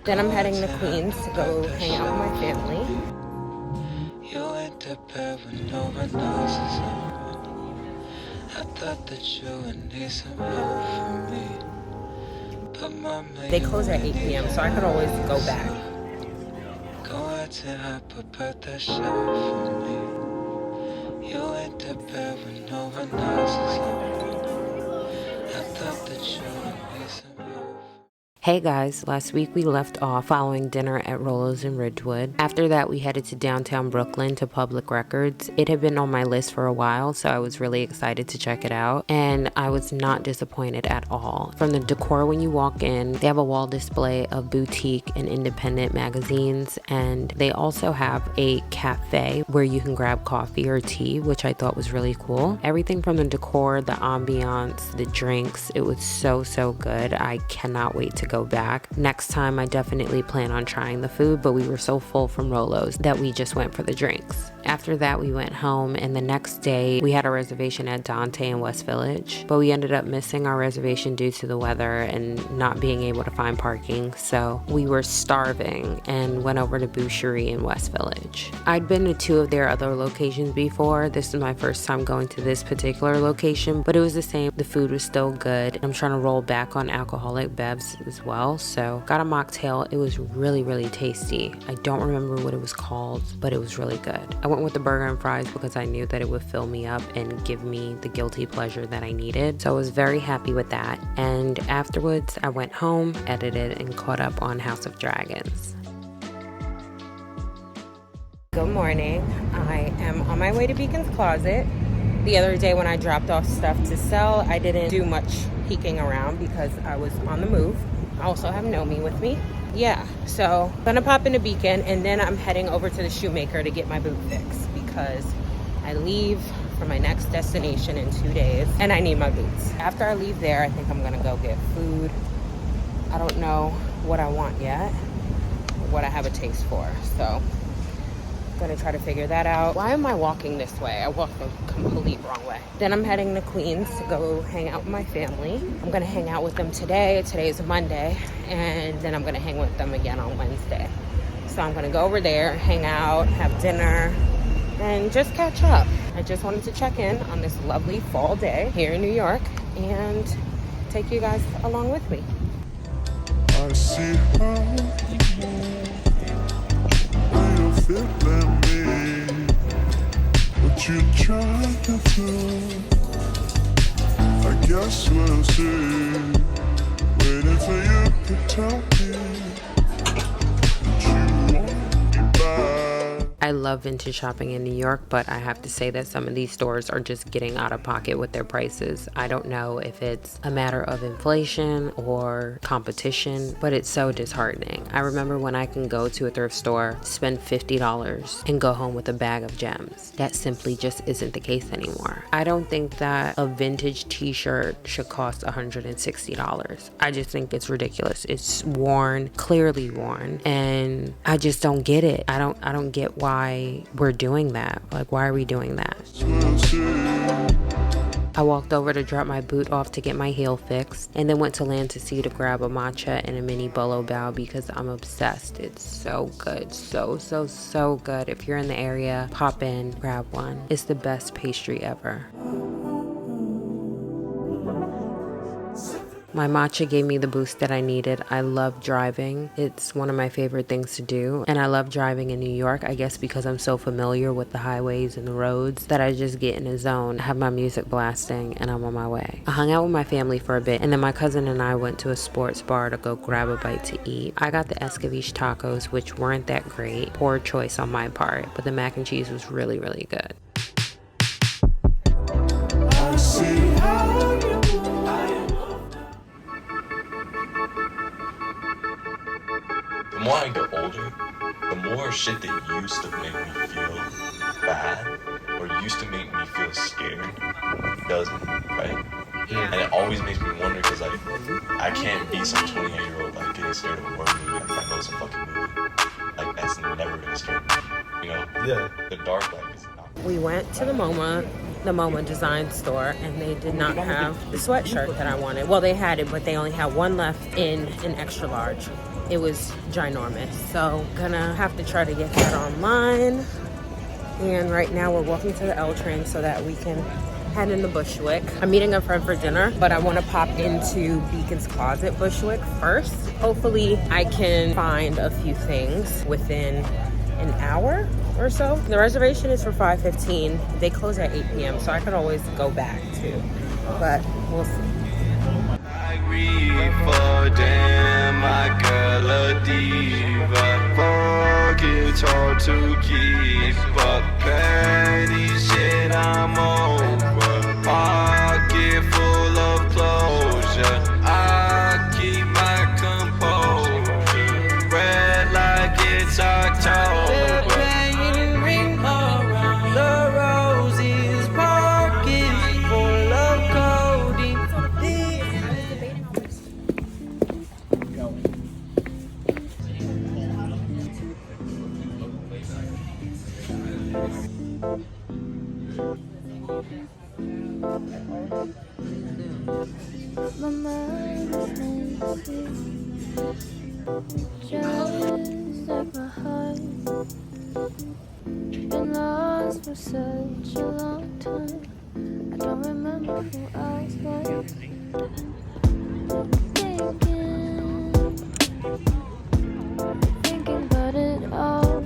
Then I'm heading to Queens to go hang out with my family. You ain't that bad when no one knows it's on. I thought that you would need some help from me. But mama, They close at 8 p.m., so I could always go back. Go ahead and hop up at that shop for me. You ain't that bad when no one knows it's on. I thought that you would need some help. Hey guys, last week we left off following dinner at Rollo's in Ridgewood. After that, we headed to downtown Brooklyn to Public Records. It had been on my list for a while, so I was really excited to check it out, and I was not disappointed at all. From the decor when you walk in, they have a wall display of boutique and independent magazines, and they also have a cafe where you can grab coffee or tea, which I thought was really cool. Everything from the decor, the ambiance, the drinks, it was so good. I cannot wait to go back. Next time I definitely plan on trying the food, but we were so full from Rollo's that we just went for the drinks. After that, we went home, and the next day we had a reservation at Dante in West Village, but we ended up missing our reservation due to the weather and not being able to find parking, so we were starving and went over to Boucherie in West Village. I'd been to 2 of their other locations before. This is my first time going to this particular location, but it was the same. The food was still good. I'm trying to roll back on alcoholic bevs as well, so got a mocktail. It was really tasty. I don't remember what it was called, but it was really good. I went with the burger and fries because I knew that it would fill me up and give me the guilty pleasure that I needed, so I was very happy with that. And afterwards I went home, edited, and caught up on House of Dragons. Good morning. I am on my way to Beacon's Closet. The other day when I dropped off stuff to sell, I didn't do much peeking around because I was on the move. I also have Nomi with me. Yeah, so I'm gonna pop into Beacon, and then I'm heading over to the shoemaker to get my boot fixed because I leave for my next destination in 2 days and I need my boots. After I leave there, I think I'm gonna go get food. I don't know what I want yet, what I have a taste for, so gonna try to figure that out. Why am I walking this way? I walked the complete wrong way. Then I'm heading to Queens to go hang out with my family. I'm gonna hang out with them today. Today is Monday, and then I'm gonna hang with them again on Wednesday. So I'm gonna go over there, hang out, have dinner, and just catch up. I just wanted to check in on this lovely fall day here in New York and take you guys along with me. I see how feeling me, what you trying to do, I guess we'll see, waiting for you to tell me that you want me back. I love vintage shopping in New York, but I have to say that some of these stores are just getting out of pocket with their prices. I don't know if it's a matter of inflation or competition, but it's so disheartening. I remember when I can go to a thrift store, spend $50 and go home with a bag of gems. That simply just isn't the case anymore. I don't think that a vintage t-shirt should cost $160. I just think it's ridiculous. It's worn, clearly worn, and I just don't get it. I don't get why we're doing that. Like, why are we doing that? I walked over to drop my boot off to get my heel fixed, and then went to Land to Sea to grab a matcha and a mini bolo bao because I'm obsessed. It's so good. So good. If you're in the area, pop in, grab one. It's the best pastry ever. My matcha gave me the boost that I needed. I love driving. It's one of my favorite things to do. And I love driving in New York, I guess because I'm so familiar with the highways and the roads that I just get in a zone, have my music blasting, and I'm on my way. I hung out with my family for a bit, and then my cousin and I went to a sports bar to go grab a bite to eat. I got the Escovitch tacos, which weren't that great. Poor choice on my part, but the mac and cheese was really good. I see how the more I get older, the more shit that used to make me feel bad or used to make me feel scared doesn't, right? Yeah. And it always makes me wonder because like I can't be some 28-year-old like getting scared of a horror movie like I know it's a fucking movie. Like that's never gonna scare me. You know? Yeah. The dark light is not. We went to the MoMA design store, and they did not have the sweatshirt that I wanted. Well, they had it, but they only had one left in an extra large. it was ginormous. So gonna have to try to get that online. And right now we're walking to the L train so that we can head into Bushwick. I'm meeting a friend for dinner, but I want to pop into Beacon's Closet, Bushwick first. Hopefully I can find a few things within an hour or so. The reservation is for 5:15. They close at 8 p.m. so I could always go back too, but we'll see. Damn, my girl a diva. Fuck, it's hard to keep up. Petty shit, I'm over. Pocket full of closure. I keep my composure. Red like it's October. My mind is NYC, just like my heart. Been lost for such a long time. I don't remember who I was thinking about it all.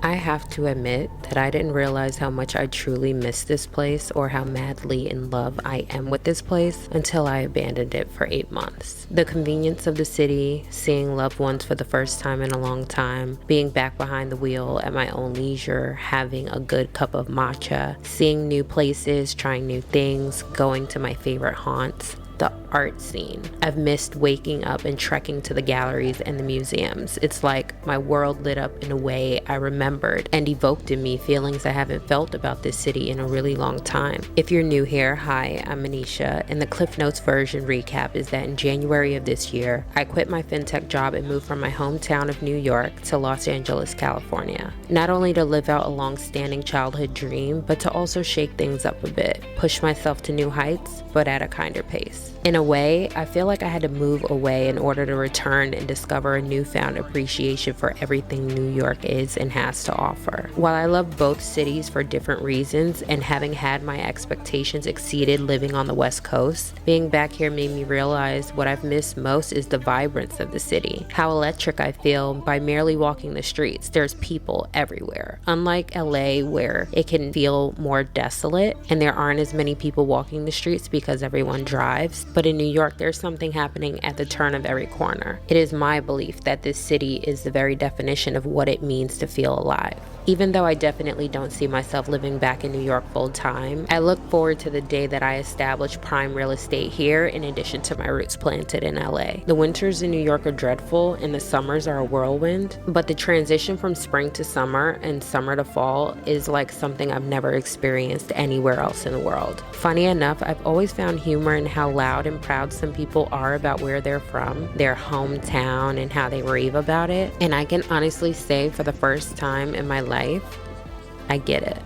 I have to admit that I didn't realize how much I truly miss this place or how madly in love I am with this place until I abandoned it for 8 months. The convenience of the city, seeing loved ones for the first time in a long time, being back behind the wheel at my own leisure, having a good cup of matcha, seeing new places, trying new things, going to my favorite haunts, the art scene. I've missed waking up and trekking to the galleries and the museums. It's like my world lit up in a way I remembered and evoked in me feelings I haven't felt about this city in a really long time. If you're new here, hi, I'm Manisha, and the Cliff Notes version recap is that in January of this year, I quit my fintech job and moved from my hometown of New York to Los Angeles, California. Not only to live out a long-standing childhood dream, but to also shake things up a bit, push myself to new heights, but at a kinder pace. In a way, I feel like I had to move away in order to return and discover a newfound appreciation for everything New York is and has to offer. While I love both cities for different reasons, and having had my expectations exceeded living on the West Coast, being back here made me realize what I've missed most is the vibrance of the city. How electric I feel by merely walking the streets. There's people everywhere. Unlike LA, where it can feel more desolate and there aren't as many people walking the streets because everyone drives, but in New York, there's something happening at the turn of every corner. It is my belief that this city is the very definition of what it means to feel alive. Even though I definitely don't see myself living back in New York full time, I look forward to the day that I establish prime real estate here in addition to my roots planted in LA. The winters in New York are dreadful and the summers are a whirlwind, but the transition from spring to summer and summer to fall is like something I've never experienced anywhere else in the world. Funny enough, I've always found humor in how loud and proud some people are about where they're from, their hometown, and how they rave about it. And I can honestly say for the first time in my life, I get it.